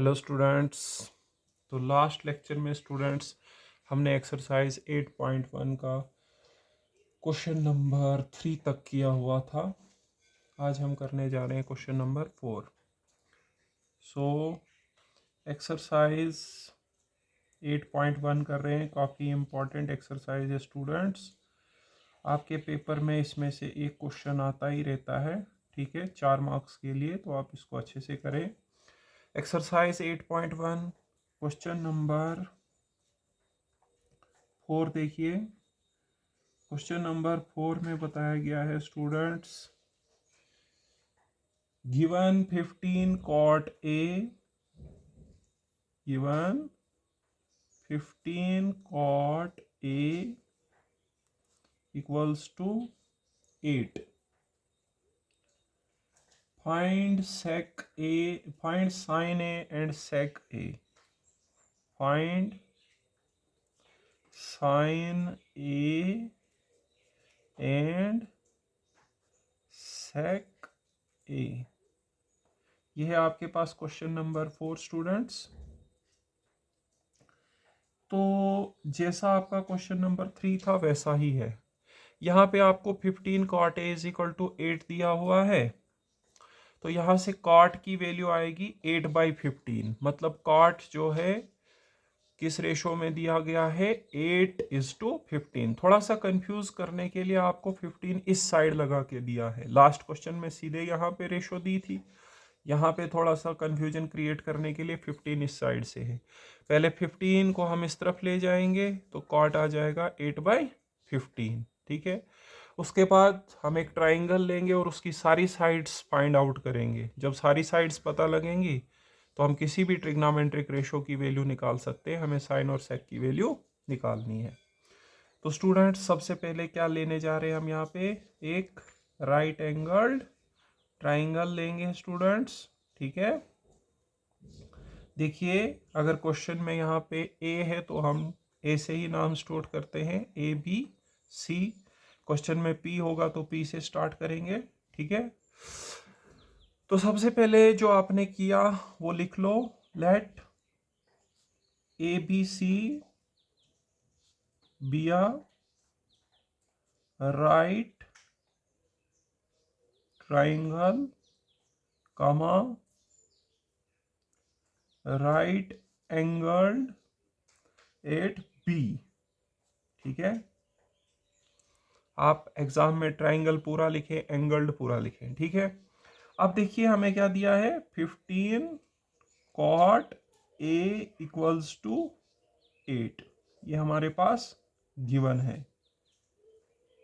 Hello students. तो last lecture में students हमने एक्सरसाइज 8.1 का क्वेश्चन नंबर 3 तक किया हुआ था। आज हम करने जा रहे हैं क्वेश्चन नंबर 4। सो एक्सरसाइज 8.1 कर रहे हैं, काफ़ी इम्पॉर्टेंट एक्सरसाइज है स्टूडेंट्स। आपके पेपर में इसमें से एक क्वेश्चन आता ही रहता है, ठीक है, 4 मार्क्स के लिए, तो आप इसको अच्छे से करें। एक्सरसाइज 8.1 क्वेश्चन नंबर 4 देखिए। क्वेश्चन नंबर 4 में बताया गया है students, given 15 cot A, given 15 cot A equals to 8. Find sec A, find sin A and sec A. Find sin A and sec A. यह है आपके पास क्वेश्चन नंबर 4 स्टूडेंट्स। तो जैसा आपका क्वेश्चन नंबर 3 था वैसा ही है। यहाँ पे आपको 15 cot A is equal to 8 दिया हुआ है, तो यहाँ से cot की वैल्यू आएगी 8/15। मतलब cot जो है किस रेशो में दिया गया है, 8:15। थोड़ा सा कंफ्यूज करने के लिए आपको 15 इस साइड लगा के दिया है। लास्ट क्वेश्चन में सीधे यहाँ पे रेशो दी थी, यहाँ पे थोड़ा सा कंफ्यूजन क्रिएट करने के लिए 15 इस साइड से है। पहले 15 को हम इस तरफ ले जाएंगे तो कॉट आ जाएगा 8/15, ठीक है। उसके बाद हम एक ट्राइंगल लेंगे और उसकी सारी साइड्स फाइंड आउट करेंगे। जब सारी साइड्स पता लगेंगी तो हम किसी भी ट्रिग्नोमेट्रिक रेशो की वैल्यू निकाल सकते हैं। हमें साइन और सेक की वैल्यू निकालनी है। तो स्टूडेंट्स सबसे पहले क्या लेने जा रहे हैं हम, यहाँ पे एक राइट एंगल्ड ट्राइंगल लेंगे स्टूडेंट्स, ठीक है। देखिए अगर क्वेश्चन में यहाँ पे ए है तो हम ए से ही नाम स्टार्ट करते हैं, ABC। क्वेश्चन में पी होगा तो पी से स्टार्ट करेंगे, ठीक है। तो सबसे पहले जो आपने किया वो लिख लो, let ABC be a right triangle comma right angled at B, ठीक है। आप एग्जाम में ट्राइंगल पूरा लिखें, एंगल्ड पूरा लिखें, ठीक है। अब देखिए हमें क्या दिया है, 15 cot A इक्वल्स टू 8, ये हमारे पास गिवन है।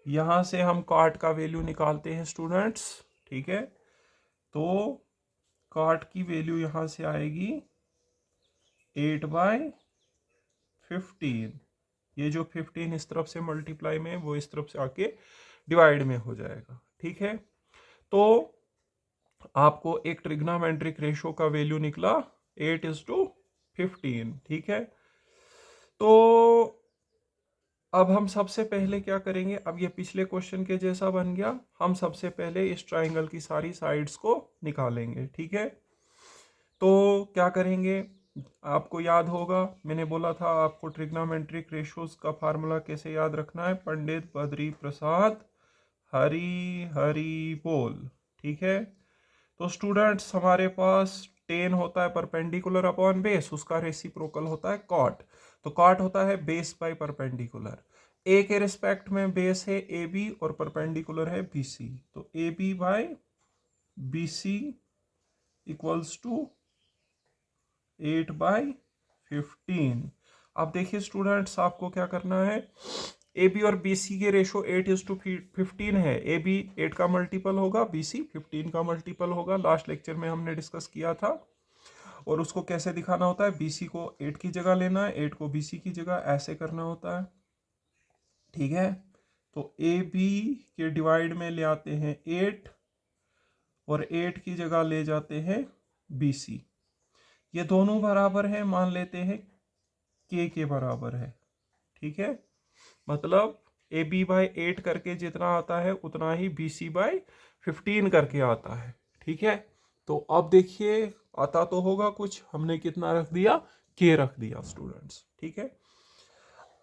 यहां से हम cot का वैल्यू निकालते हैं स्टूडेंट्स, ठीक है। तो cot की वैल्यू यहां से आएगी 8/15। ये जो 15 इस तरफ से मल्टीप्लाई में वो इस तरफ से आके डिवाइड में हो जाएगा, ठीक है। तो आपको एक ट्रिग्नोमेट्रिक रेशो का वैल्यू निकला 8:15, ठीक है। तो अब हम सबसे पहले क्या करेंगे, अब ये पिछले क्वेश्चन के जैसा बन गया। हम सबसे पहले इस ट्राइंगल की सारी साइड्स को निकालेंगे, ठीक है। तो क्या करेंगे, आपको याद होगा मैंने बोला था आपको ट्रिग्नोमेट्रिक रेशोज का फार्मूला कैसे याद रखना है, पंडित बद्री प्रसाद हरी हरी बोल, ठीक है। तो स्टूडेंट्स हमारे पास टेन होता है परपेंडिकुलर अपॉन बेस, उसका रेसिप्रोकल होता है कॉट। तो कॉट होता है बेस बाय परपेंडिकुलर। ए के रिस्पेक्ट में बेस है ए बी और परपेंडिकुलर है बी सी, तो A B by B C equals to 8/15। अब देखिए स्टूडेंट्स आपको क्या करना है, ए बी और बी सी के रेशो 8:15 है। ए बी 8 का मल्टीपल होगा, बी सी 15 का मल्टीपल होगा। लास्ट लेक्चर में हमने डिस्कस किया था। और उसको कैसे दिखाना होता है, बी सी को 8 की जगह लेना है, 8 को बी सी की जगह ऐसे करना होता है, ठीक है। तो ए बी के डिवाइड में ले आते हैं 8 और 8 की जगह ले जाते हैं बी सी। ये दोनों बराबर है, मान लेते हैं के बराबर है, ठीक है। मतलब ए बी बाई 8 करके जितना आता है उतना ही बी सी बाई 15 करके आता है, ठीक है। तो अब देखिए आता तो होगा कुछ, हमने कितना रख दिया, के रख दिया स्टूडेंट्स, ठीक है।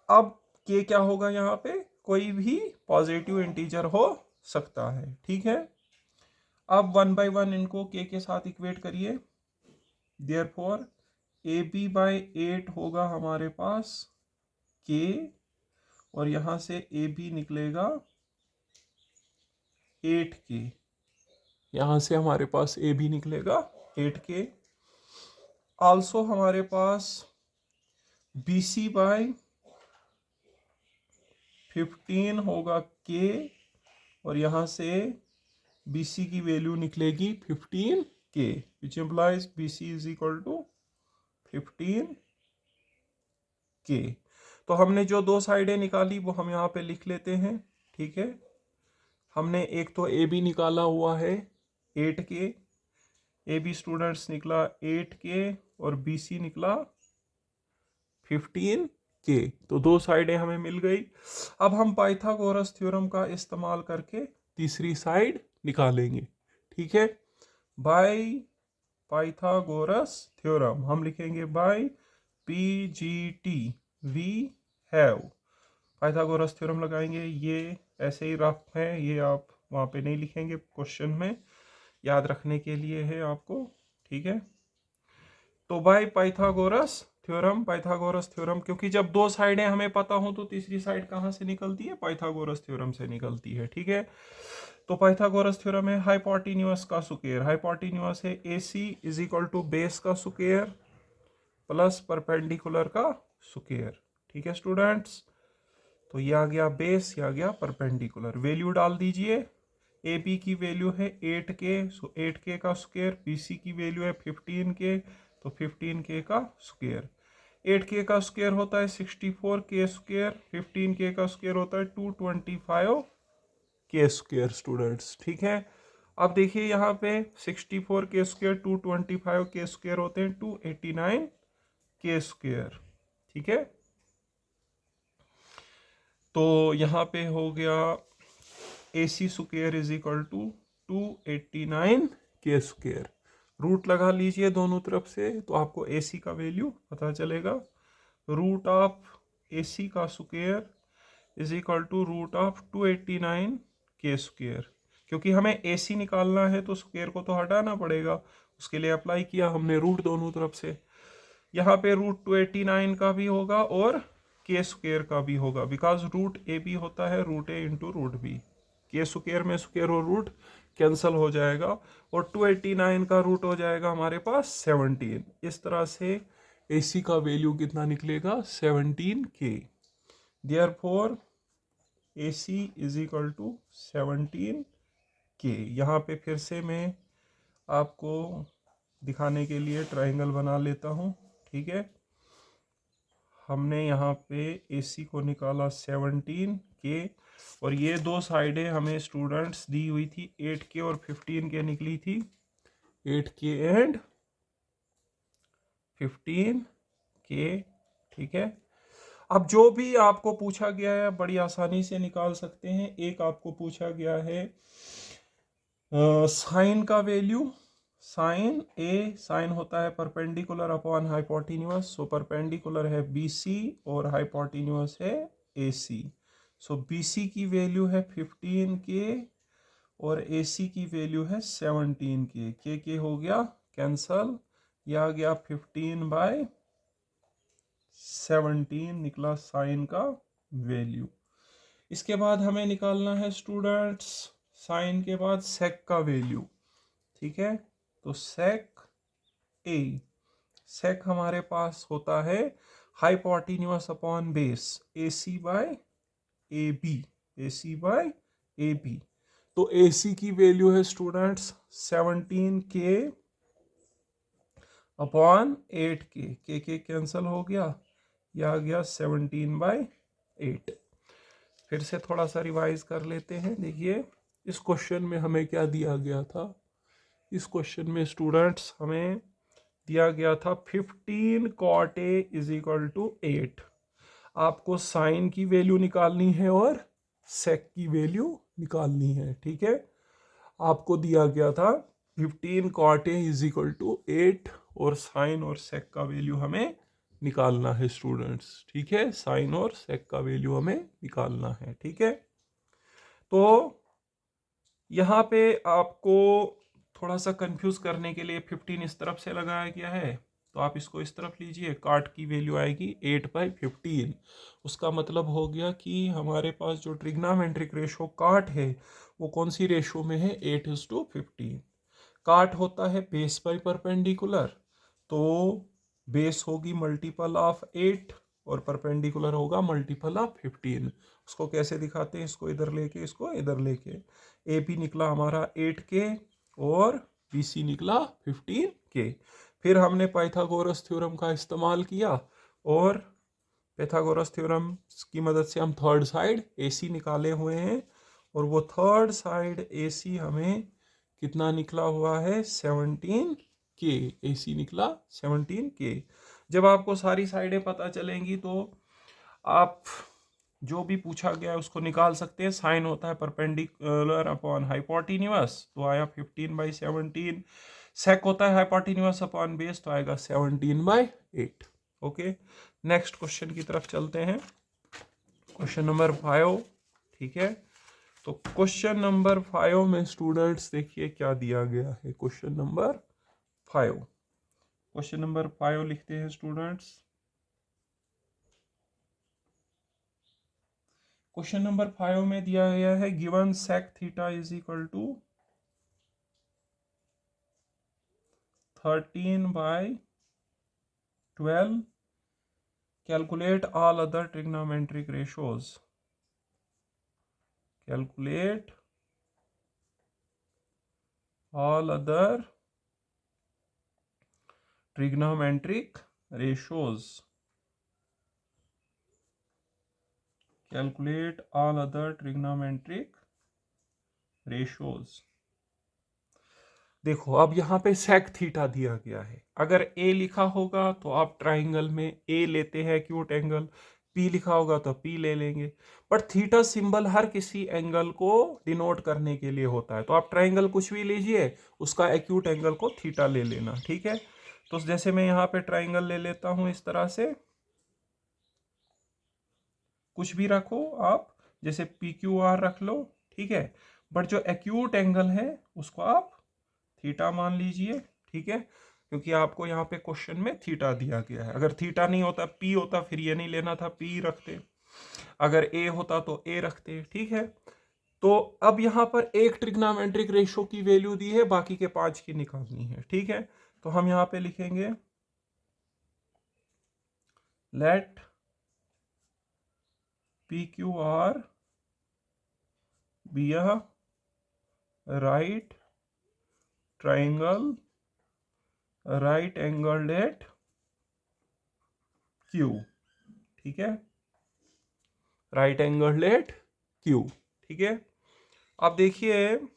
अब के क्या होगा, यहाँ पे कोई भी पॉजिटिव इंटीजर हो सकता है, ठीक है। अब 1 बाई 1 इनको के साथ इक्वेट करिए, देयरफॉर ए बी बाई 8 होगा हमारे पास के, और यहां से ए बी निकलेगा 8 के, यहां से हमारे पास ए बी निकलेगा 8 के। आल्सो हमारे पास बी सी बाई 15 होगा के, और यहां से बी सी की वैल्यू निकलेगी 15 k, which implies B C is equal to 15 k. तो हमने जो दो साइडें निकाली वो हम यहाँ पे लिख लेते हैं, ठीक है। हमने एक तो ए बी निकाला हुआ है 8 के, ए बी स्टूडेंट्स निकला 8 के, और बी सी निकला 15 के। तो दो साइडें हमें मिल गई। अब हम पाइथागोरस थ्योरम का इस्तेमाल करके तीसरी साइड निकालेंगे, ठीक है। बाय पाइथागोरस थ्योरम हम लिखेंगे by PGT we have, Pythagoras theorem लगाएंगे। ये ऐसे ही रफ है, ये आप वहाँ पे नहीं लिखेंगे, क्वेश्चन में याद रखने के लिए है आपको, ठीक है। तो bye Pythagoras theorem, Pythagoras theorem, क्योंकि जब दो साइडें हमें पता हो तो तीसरी साइड कहाँ से निकलती है, पाइथागोरस थ्योरम से निकलती है, ठीक है। तो पाइथागोरस थ्योरम है हाइपोटेन्यूज का स्क्वायर, हाइपोटेन्यूज है AC is equal to base का स्क्वायर प्लस परपेंडिकुलर का स्क्वायर, ठीक है स्टूडेंट्स। तो ये आ गया बेस, ये आ गया परपेंडिकुलर। वैल्यू डाल दीजिए, ए बी की वैल्यू है 8 के, सो 8 के का स्क्वायर, बी सी की वैल्यू है 15 के, तो 15 के का स्क्वायर। 8 के का स्क्वायर होता है 64 के स्क्वायर, 15 के का स्क्वायर होता है 225 के स्क्वायर स्टूडेंट्स, ठीक है। अब देखिए यहाँ पे 64 के स्क्वायर 225 के स्क्वायर होते हैं 289 के स्क्वायर, ठीक है। तो यहाँ पे हो गया AC square is equal to 289 k square. Root लगा लीजिए दोनों तरफ से, तो आपको AC का वैल्यू पता चलेगा। रूट ऑफ AC का square is equal to root of 289 k square. क्योंकि हमें AC निकालना है तो स्क्वायर को तो हटाना पड़ेगा, उसके लिए अप्लाई किया हमने रूट दोनों तरफ से। यहाँ पे रूट 289 का भी होगा और के स्क्वायर का भी होगा, बिकॉज रूट ए बी होता है रूट ए इंटू रूट बी। के स्क्वायर में स्क्वायर और रूट कैंसिल हो जाएगा, और 289 का रूट हो जाएगा हमारे पास 17। इस तरह से AC का वैल्यू कितना निकलेगा, 17 k. Therefore AC is equal to 17 k. यहाँ पे फिर से मैं आपको दिखाने के लिए ट्राइंगल बना लेता हूँ, ठीक है। हमने यहाँ पे AC को निकाला 17 के, और ये दो साइडें हमें स्टूडेंट्स दी हुई थी 8 के और 15 के निकली थी, 8 के एंड 15 के, ठीक है। अब जो भी आपको पूछा गया है बड़ी आसानी से निकाल सकते हैं। एक आपको पूछा गया है साइन का वैल्यू, साइन ए, साइन होता है perpendicular upon hypotenuse, so perpendicular है BC और हाइपोटेन्यूज है AC। सो BC की वैल्यू है 15 के और AC की वैल्यू है 17 के हो गया कैंसल, यह आ गया 15/17 निकला साइन का वैल्यू। इसके बाद हमें निकालना है स्टूडेंट्स साइन के बाद सेक का वैल्यू, ठीक है। तो सेक ए, सेक हमारे पास होता है hypotenuse upon base, AC by AB, AC by AB। तो AC की वैल्यू है स्टूडेंट्स 17 के अपॉन 8 के कैंसिल हो गया, यह आ गया 17/8। फिर से थोड़ा सा रिवाइज कर लेते हैं। देखिए इस क्वेश्चन में हमें क्या दिया गया था, इस क्वेश्चन में स्टूडेंट्स हमें दिया गया था 15 cot A is equal to 8। आपको साइन की वैल्यू निकालनी है और सेक की वैल्यू निकालनी है, ठीक है। आपको दिया गया था 15 cot A is equal to 8 और साइन और सेक का वैल्यू हमें निकालना है स्टूडेंट्स, ठीक है। साइन और सेक का वैल्यू हमें निकालना है, ठीक है। तो यहाँ पे आपको थोड़ा सा कंफ्यूज करने के लिए 15 इस तरफ से लगाया गया है, तो आप इसको इस तरफ लीजिए। काट की वैल्यू आएगी 8/15। उसका मतलब हो गया कि हमारे पास जो ट्रिग्नोमेट्रिक रेशो काट है वो कौन सी रेशो में है, 8:15। काट होता है बेस बाय परपेंडिकुलर, तो बेस होगी मल्टीपल ऑफ 8 और परपेंडिकुलर होगा मल्टीपल ऑफ 15। उसको कैसे दिखाते हैं, इसको इधर लेके इसको इधर लेके। ए पी निकला हमारा 8K और बी सी निकला 15K। फिर हमने पाइथागोरस थ्योरम का इस्तेमाल किया और पाइथागोरस थ्योरम की मदद से हम थर्ड साइड AC निकाले हुए हैं, और वो थर्ड साइड AC हमें कितना निकला हुआ है, 17K। AC निकला 17K। जब आपको सारी साइडें पता चलेंगी तो आप जो भी पूछा गया है उसको निकाल सकते हैं। साइन होता है परपेंडिकुलर अपॉन हाइपोटेन्यूअस, तो आया 15/17। सेक होता है हाइपोटेन्यूअस अपॉन बेस, तो आएगा 17/8। ओके, नेक्स्ट क्वेश्चन की तरफ चलते हैं। क्वेश्चन नंबर 5, ठीक है। तो क्वेश्चन नंबर 5 में स्टूडेंट्स देखिए क्या दिया गया है। क्वेश्चन नंबर 5 लिखते हैं स्टूडेंट्स। क्वेश्चन नंबर 5 में दिया गया है given sec theta is equal to 13/12। Calculate all other trigonometric ratios. Calculate all other trigonometric ratios. Calculate all other trigonometric ratios. देखो अब यहाँ पे सेक थीटा दिया गया है। अगर ए लिखा होगा तो आप ट्राइंगल में ए लेते हैं एक्यूट एंगल, पी लिखा होगा तो पी ले लेंगे। बट थीटा सिंबल हर किसी एंगल को डिनोट करने के लिए होता है, तो आप ट्राइंगल कुछ भी लीजिए, उसका एक्यूट एंगल को थीटा ले लेना, ठीक है। तो जैसे मैं यहाँ पे ट्राइंगल ले लेता हूँ इस तरह से, कुछ भी रखो आप, जैसे पी क्यू आर रख लो, ठीक है। बट जो एक्यूट एंगल है उसको आप थीटा मान लीजिए, ठीक है, क्योंकि आपको यहाँ पे क्वेश्चन में थीटा दिया गया है। अगर थीटा नहीं होता, पी होता, फिर ये नहीं लेना था, पी रखते। अगर ए होता तो ए रखते, ठीक है। तो अब यहाँ पर एक ट्रिग्नोमेट्रिक रेशो की वैल्यू दी है, बाकी के 5 की निकालनी है, ठीक है। तो हम यहाँ पे लिखेंगे let P Q R be a right triangle right angled at Q, ठीक है, राइट एंगल्ड एट क्यू, ठीक है। अब देखिए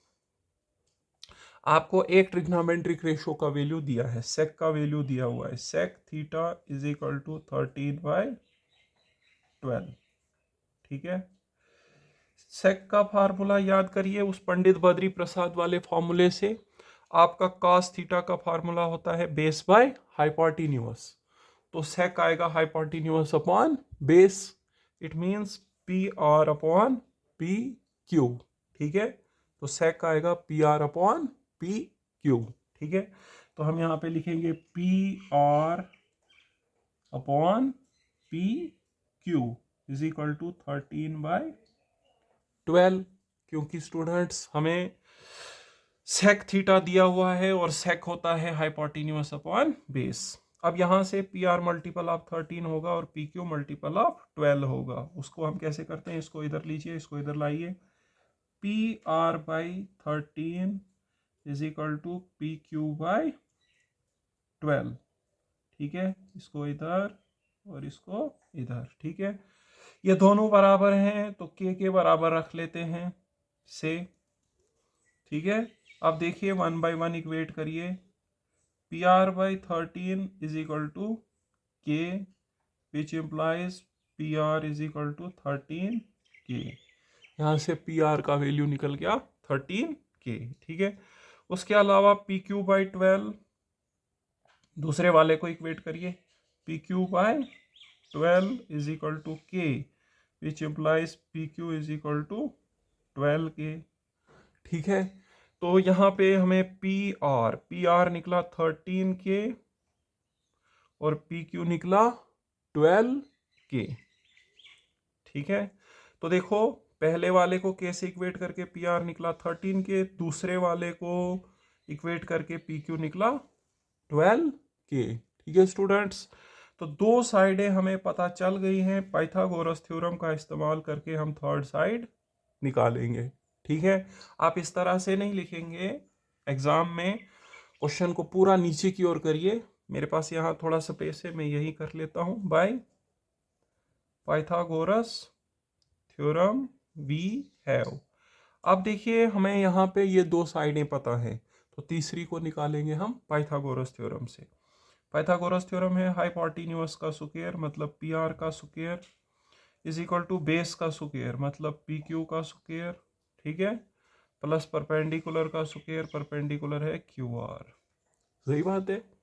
आपको एक ट्रिग्नोमेट्रिक रेशो का वैल्यू दिया है, सेक का वैल्यू दिया हुआ है, sec theta is equal to 13/12, ठीक है। सेक का फार्मूला याद करिए उस पंडित बद्री प्रसाद वाले फॉर्मूले से। आपका cos थीटा का फार्मूला होता है बेस बाय हाइपोटेन्यूअस, तो सेक आएगा hypotenuse upon base. It means P R upon P Q, ठीक है। तो सेक आएगा P R upon P Q, ठीक है। तो हम यहाँ पे लिखेंगे P R upon P Q is equal to 13/12, क्योंकि स्टूडेंट्स हमें सेक थीटा दिया हुआ है और सेक होता है हाइपोटेन्यूअस अपॉन बेस। अब यहां से पी आर मल्टीपल ऑफ 13 होगा और पी क्यू मल्टीपल ऑफ 12 होगा। उसको हम कैसे करते हैं, इसको इधर लीजिए, इसको इधर लाइए। P R by 13 is equal to P Q by 12, ठीक है। इसको इधर और इसको इधर, ठीक है। ये दोनों बराबर हैं तो के बराबर रख लेते हैं से, ठीक है। अब देखिए 1/1 इक्वेट करिए। P R by 13 is equal to K, which implies P R is equal to 13K। यहाँ से पी आर का वैल्यू निकल गया 13K, ठीक है। उसके अलावा पी क्यू बाई 12, दूसरे वाले को इक्वेट करिए, P Q by 12 is equal to K, which implies P Q is equal to 12 K. ठीक है, तो यहाँ पे हमें पी आर निकला 13 के और पी क्यू निकला 12 के। ठीक है, तो देखो पहले वाले को कैसे इक्वेट करके पी आर निकला 13 के, दूसरे वाले को इक्वेट करके पी क्यू निकला 12 के। ठीक है स्टूडेंट्स, तो दो साइडें हमें पता चल गई हैं, पाइथागोरस थ्योरम का इस्तेमाल करके हम थर्ड साइड निकालेंगे। ठीक है, आप इस तरह से नहीं लिखेंगे एग्जाम में, क्वेश्चन को पूरा नीचे की ओर करिए। मेरे पास यहाँ थोड़ा स्पेस है, मैं यही कर लेता हूँ, by Pythagoras theorem we have. अब देखिए हमें यहाँ पे ये दो साइडें पता है, तो तीसरी को निकालेंगे हम पाइथागोरस थ्योरम से। पाइथागोरस थ्योरम है हाइपोटेन्यूज का स्क्वायर मतलब पी आर का square is equal to base का स्क्वायर मतलब पी क्यू का स्क्वायर। ठीक है, प्लस परपेंडिकुलर का स्क्वायर, परपेंडिकुलर है क्यू आर। सही बात है।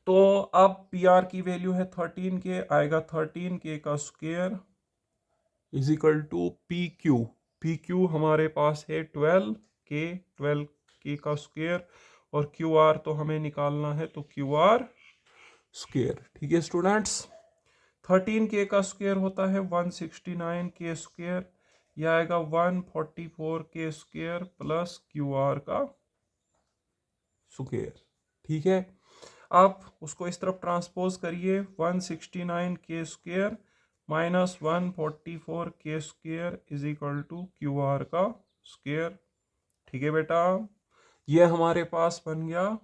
तो अब पी आर की वैल्यू है 13 के, आएगा 13 के का square is equal to P Q. P Q हमारे पास है 12 के, 12 के का स्क्वायर, और क्यू आर तो हमें निकालना है, तो क्यू आर स्क्वायर। ठीक है स्टूडेंट्स, 13 के का स्क्वायर होता है 169 के स्क्वायर, यह आएगा 144 k square plus Q R का स्क्वायर। ठीक है, आप उसको इस तरफ ट्रांसपोज करिए, 169 के square minus 144 k square is equal to Q R का स्क्वायर। ठीक है बेटा, ये हमारे पास बन गया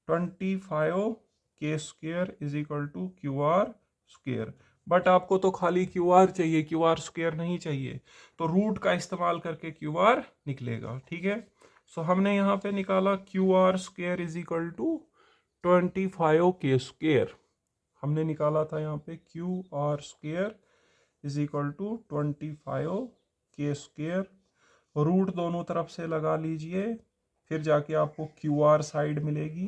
25 k square is equal to Q R square. But आपको तो खाली क्यू आर चाहिए, क्यू आर स्क्वायर नहीं चाहिए, तो रूट का इस्तेमाल करके क्यू आर निकलेगा। ठीक है, सो हमने यहाँ पे निकाला Q R square is equal to 25 k square. हमने निकाला था यहाँ पे Q R square is equal to 25 k square, root दोनों तरफ से लगा लीजिए, फिर जाके आपको क्यू आर साइड मिलेगी।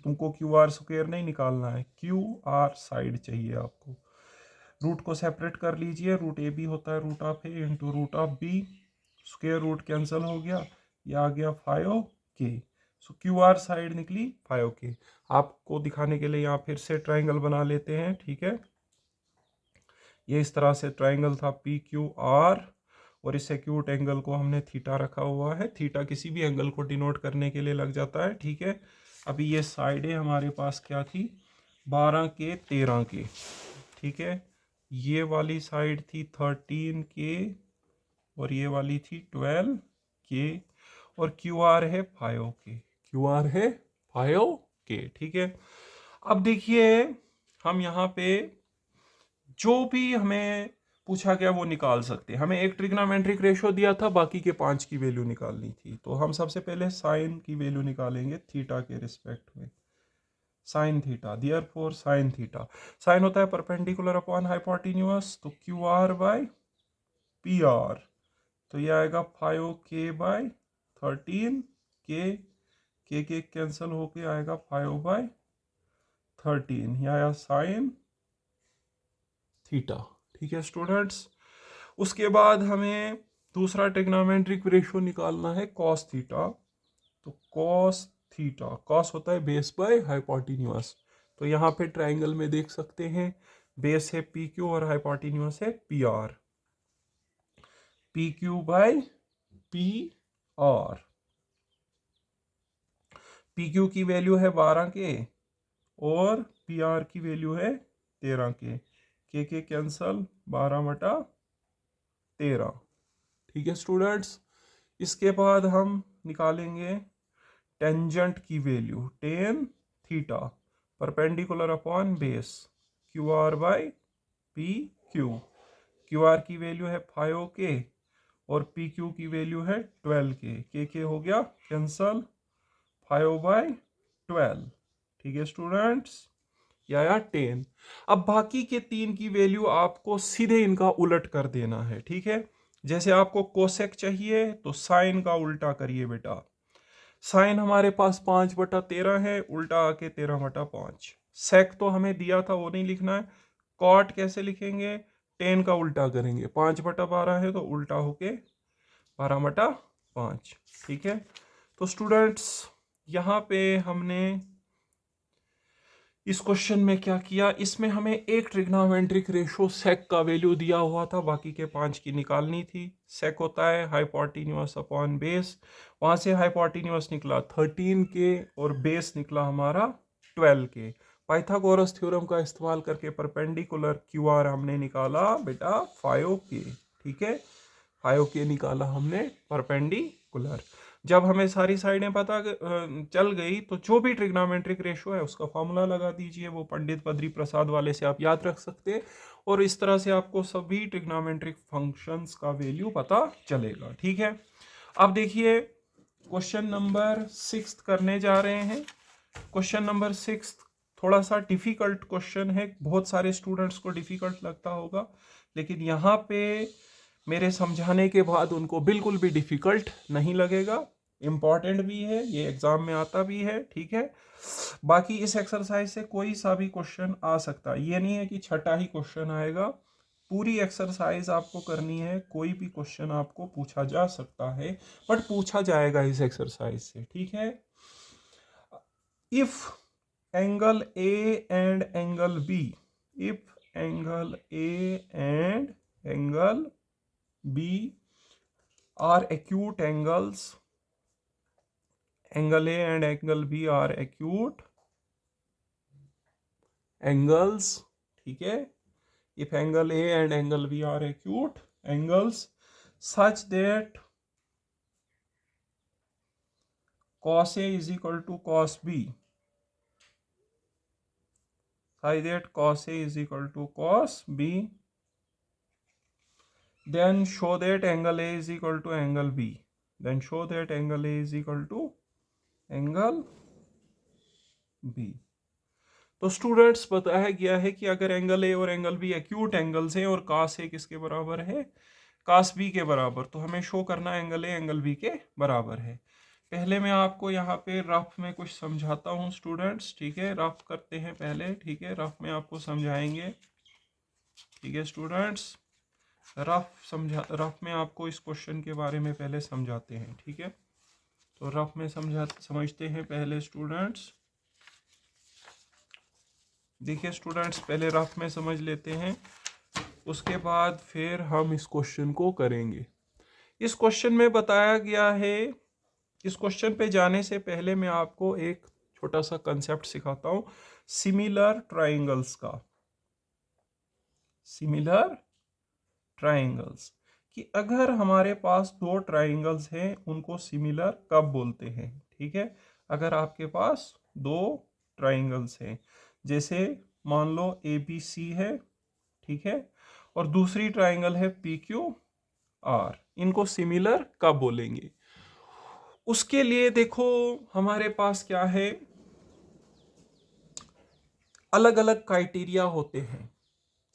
तुमको क्यू आर स्क्वायर नहीं निकालना है, क्यू आर साइड चाहिए आपको। रूट को सेपरेट कर लीजिए, रूट ए बी होता है root of A into root of B, square root cancel हो गया, ये आ गया 5 के। सो क्यू आर साइड निकली 5 के। आपको दिखाने के लिए यहाँ फिर से ट्राइंगल बना लेते हैं। ठीक है, ये इस तरह से ट्राइंगल था पी क्यू आर, और इस एक्यूट एंगल को हमने थीटा रखा हुआ है। थीटा किसी भी एंगल को डिनोट करने के लिए लग जाता है। ठीक है, अभी ये साइडें हमारे पास क्या थी, 12 के 13 के। ठीक है, ये वाली साइड थी 13 के और ये वाली थी 12 के, और क्यू आर है 5 के, क्यू आर है 5 के। ठीक है, अब देखिए हम यहाँ पे जो भी हमें पूछा गया वो निकाल सकते हैं। हमें एक ट्रिग्नोमेट्रिक रेशो दिया था, बाकी के 5 की वैल्यू निकालनी थी, तो हम सबसे पहले साइन की वैल्यू निकालेंगे थीटा के रिस्पेक्ट में। Sine theta, therefore sine theta, sine होता है परपेंडिकुलर अपॉन हाइपोटेन्यूज, तो Q R by P R, तो ये आएगा 5 के बाई 13 के कैंसिल होके आएगा 5 बाई 13, ये आया साइन थीटा। ठीक है स्टूडेंट्स, उसके बाद हमें दूसरा ट्रिग्नोमेट्रिक रेशियो निकालना है कॉस थीटा, तो कॉस थीटा, कॉस होता है बेस बाय हाइपोटेन्यूज, तो यहाँ पे ट्राइंगल में देख सकते हैं बेस है पी क्यू और हाइपोटेन्यूज है P R, P Q by P R. P Q की वैल्यू है 12 के और पी आर की वैल्यू है 13 के कैंसल 12/13। ठीक है स्टूडेंट्स, इसके बाद हम निकालेंगे टेंजेंट की value, tan theta perpendicular upon base, Q R by P Q. Q R की वैल्यू है 5 के और पी क्यू की वैल्यू है 12 के हो गया कैंसल 5/12। ठीक है स्टूडेंट्स, या 10। अब बाकी के 3 की वैल्यू आपको सीधे इनका उलट कर देना है। ठीक है, जैसे आपको कोसेक चाहिए तो साइन का उल्टा करिए बेटा, साइन हमारे पास 5/13 है, उल्टा आके 13/5। सेक तो हमें दिया था, वो नहीं लिखना है। कॉट कैसे लिखेंगे, 10 का उल्टा करेंगे, 5/12 है तो उल्टा होके 12/5। ठीक है, तो स्टूडेंट्स यहाँ पे हमने इस क्वेश्चन में क्या किया, इसमें हमें एक ट्रिग्नोमेट्रिक रेशो सेक का वैल्यू दिया हुआ था, बाकी के 5 की निकालनी थी। सेक होता है हाइपोटेन्यूज अपॉन बेस, वहां से हाइपोटेन्यूज निकला 13 के और बेस निकला हमारा 12 के। पाइथागोरस थ्योरम का इस्तेमाल करके परपेंडिकुलर क्यू आर हमने निकाला बेटा 5K। ठीक है, 5K निकाला हमने परपेंडिकुलर। जब हमें सारी साइडें पता चल गई तो जो भी ट्रिग्नोमेट्रिक रेशो है उसका फॉर्मूला लगा दीजिए, वो पंडित बद्री प्रसाद वाले से आप याद रख सकते हैं, और इस तरह से आपको सभी ट्रिग्नोमेट्रिक फंक्शंस का वैल्यू पता चलेगा। ठीक है, अब देखिए क्वेश्चन नंबर 6 करने जा रहे हैं। क्वेश्चन नंबर 6 थोड़ा सा डिफिकल्ट क्वेश्चन है, बहुत सारे स्टूडेंट्स को डिफिकल्ट लगता होगा, लेकिन यहाँ पे मेरे समझाने के बाद उनको बिल्कुल भी डिफिकल्ट नहीं लगेगा। इम्पॉर्टेंट भी है, ये एग्जाम में आता भी है। ठीक है, बाकी इस एक्सरसाइज से कोई सा भी क्वेश्चन आ सकता है, ये नहीं है कि छठा ही क्वेश्चन आएगा। पूरी एक्सरसाइज आपको करनी है, कोई भी क्वेश्चन आपको पूछा जा सकता है, बट पूछा जाएगा इस एक्सरसाइज से। ठीक है, if angle A and angle B, if angle A and angle B are acute angles, angle A and angle B are acute angles। ठीक है, if angle A and angle B are acute angles such that cos A is equal to cos B, such that cos A is equal to cos B, then show that angle A is equal to angle B, then show that angle A is equal to angle B। तो students बताया गया है कि अगर angle A और angle B acute angles हैं और कास ए किसके बराबर है, कास बी के बराबर, तो हमें शो करना एंगल ए एंगल बी के बराबर है। पहले मैं आपको यहाँ पे रफ में कुछ समझाता हूँ स्टूडेंट्स। ठीक है, रफ करते हैं पहले। ठीक है, रफ में आपको समझाएंगे। ठीक है स्टूडेंट्स, रफ में आपको इस क्वेश्चन के बारे में पहले समझाते हैं। ठीक है, तो रफ में समझते हैं पहले स्टूडेंट्स। देखिए स्टूडेंट्स, पहले रफ में समझ लेते हैं, उसके बाद फिर हम इस क्वेश्चन को करेंगे। इस क्वेश्चन में बताया गया है, इस क्वेश्चन पे जाने से पहले मैं आपको एक छोटा सा कंसेप्ट सिखाता हूं सिमिलर ट्राइंगल्स का। सिमिलर ट्राइंगल्स कि अगर हमारे पास दो ट्राइंगल्स हैं उनको सिमिलर कब बोलते हैं। ठीक है, अगर आपके पास दो ट्राइंगल्स हैं, जैसे मान लो ABC है, ठीक है, और दूसरी ट्राइंगल है PQR, इनको सिमिलर कब बोलेंगे। उसके लिए देखो हमारे पास क्या है, अलग अलग क्राइटेरिया होते हैं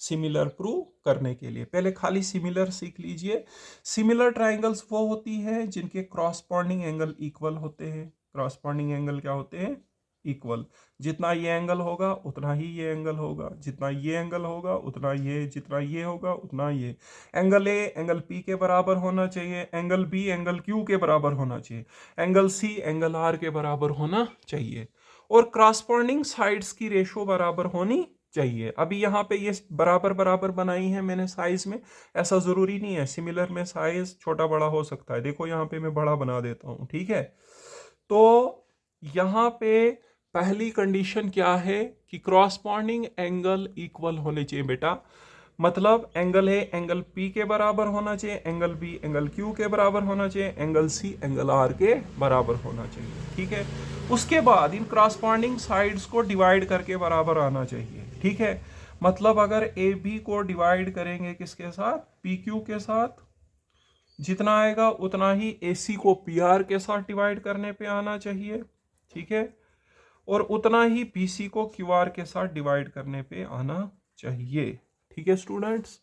सिमिलर प्रूव करने के लिए। पहले खाली सिमिलर सीख लीजिए। सिमिलर ट्राइंगल्स वो होती है जिनके क्रॉसपॉन्डिंग एंगल इक्वल होते हैं। क्रॉसपॉन्डिंग एंगल क्या होते हैं, इक्वल। जितना ये एंगल होगा उतना ही ये एंगल होगा, जितना ये एंगल होगा उतना ये, जितना ये होगा उतना ये। एंगल ए एंगल P के बराबर होना चाहिए, एंगल B एंगल Q के बराबर होना चाहिए, एंगल C एंगल R के बराबर होना चाहिए, और क्रॉसपॉन्डिंग साइड्स की रेशो बराबर होनी चाहिए। अभी यहाँ पे ये बराबर बराबर बनाई है मैंने साइज में, ऐसा जरूरी नहीं है, सिमिलर में साइज छोटा बड़ा हो सकता है। देखो यहाँ पे मैं बड़ा बना देता हूँ। ठीक है, तो यहाँ पे पहली कंडीशन क्या है कि क्रॉसपॉन्डिंग एंगल इक्वल होने चाहिए बेटा। मतलब एंगल ए एंगल P के बराबर होना चाहिए, एंगल B एंगल Q के बराबर होना चाहिए, एंगल C एंगल R के बराबर होना चाहिए। ठीक है, उसके बाद इन क्रॉसपॉन्डिंग साइड्स को डिवाइड करके बराबर आना चाहिए। ठीक है, मतलब अगर AB को डिवाइड करेंगे किसके साथ, PQ के साथ, जितना आएगा उतना ही AC को PR के साथ डिवाइड करने पे आना चाहिए। ठीक है, और उतना ही BC को QR के साथ डिवाइड करने पे आना चाहिए। ठीक है स्टूडेंट्स,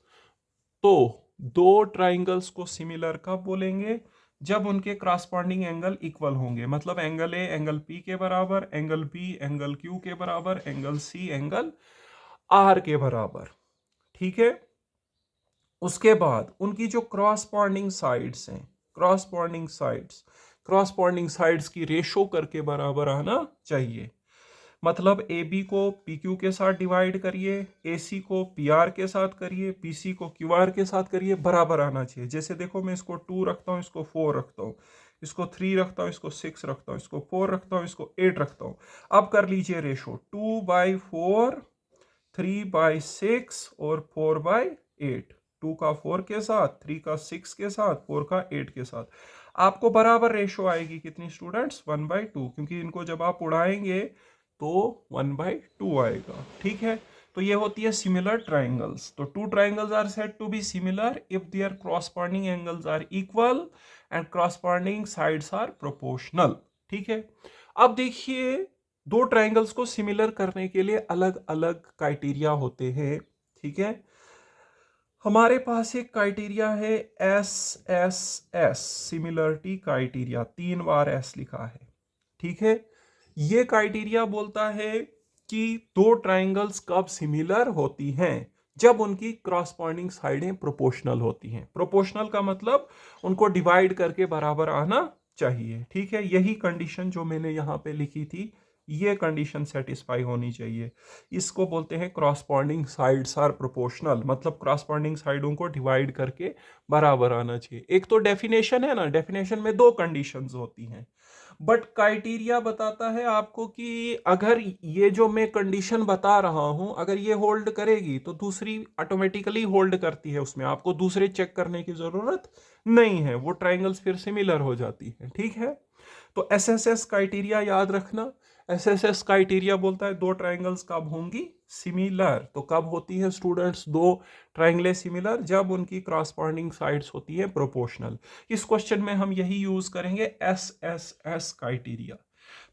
तो दो ट्राइंगल्स को सिमिलर कब बोलेंगे, जब उनके क्रॉसपॉन्डिंग एंगल इक्वल होंगे, मतलब एंगल ए एंगल पी के बराबर, एंगल बी एंगल क्यू के बराबर, एंगल सी एंगल आर के बराबर। ठीक है, उसके बाद उनकी जो क्रॉसपॉन्डिंग साइड्स हैं, क्रॉसपॉन्डिंग साइड्स की रेशो करके बराबर आना चाहिए। मतलब ए बी को पी क्यू के साथ डिवाइड करिए, ए सी को पी आर के साथ करिए, पी सी को क्यू आर के साथ करिए, बराबर आना चाहिए। जैसे देखो, मैं इसको 2 रखता हूँ, इसको 4 रखता हूँ, इसको 3 रखता हूँ, इसको 6 रखता हूँ, इसको 4 रखता हूँ, इसको 8 रखता हूँ। अब कर लीजिए रेशो, 2/4, 3/6 और 4/8। 2 का 4 के साथ, 3 का 6 के साथ, 4 का 8 के साथ, आपको बराबर रेशो आएगी कितनी स्टूडेंट्स? 1/2, क्योंकि इनको जब आप उड़ाएंगे तो 1/2 आएगा। ठीक है, तो ये होती है सिमिलर ट्राइंगल्स। तो two triangles are said to be similar if their corresponding angles are equal and corresponding sides are proportional. ठीक है, अब देखिए, दो ट्राइंगल्स को सिमिलर करने के लिए अलग अलग क्राइटेरिया होते हैं। ठीक है, हमारे पास एक क्राइटेरिया है SSS, सिमिलरिटी क्राइटेरिया, 3 बार S लिखा है। ठीक है, ये क्राइटेरिया बोलता है कि दो ट्राइंगल्स कब सिमिलर होती हैं? जब उनकी क्रॉसपॉन्डिंग साइडें प्रोपोर्शनल होती हैं। प्रोपोर्शनल का मतलब उनको डिवाइड करके बराबर आना चाहिए। ठीक है, यही कंडीशन जो मैंने यहां पे लिखी थी, ये कंडीशन सेटिस्फाई होनी चाहिए। इसको बोलते हैं क्रॉसपॉन्डिंग साइड्स आर प्रोपोर्शनल, मतलब क्रॉसपॉन्डिंग साइडों को डिवाइड करके बराबर आना चाहिए। एक तो डेफिनेशन है ना, डेफिनेशन में दो कंडीशंस होती हैं, बट क्राइटेरिया बताता है आपको कि अगर ये जो मैं कंडीशन बता रहा हूं, अगर ये होल्ड करेगी तो दूसरी ऑटोमेटिकली होल्ड करती है, उसमें आपको दूसरे चेक करने की जरूरत नहीं है, वो ट्राइंगल्स फिर सिमिलर हो जाती है। ठीक है, तो SSS क्राइटेरिया याद रखना। SSS क्राइटेरिया बोलता है दो ट्राइंगल्स कब होंगी सिमिलर। तो कब होती है स्टूडेंट्स दो ट्राइंगलें सिमिलर? जब उनकी क्रॉसपॉन्डिंग साइड्स होती है प्रोपोर्शनल। इस क्वेश्चन में हम यही यूज करेंगे, SSS क्राइटेरिया।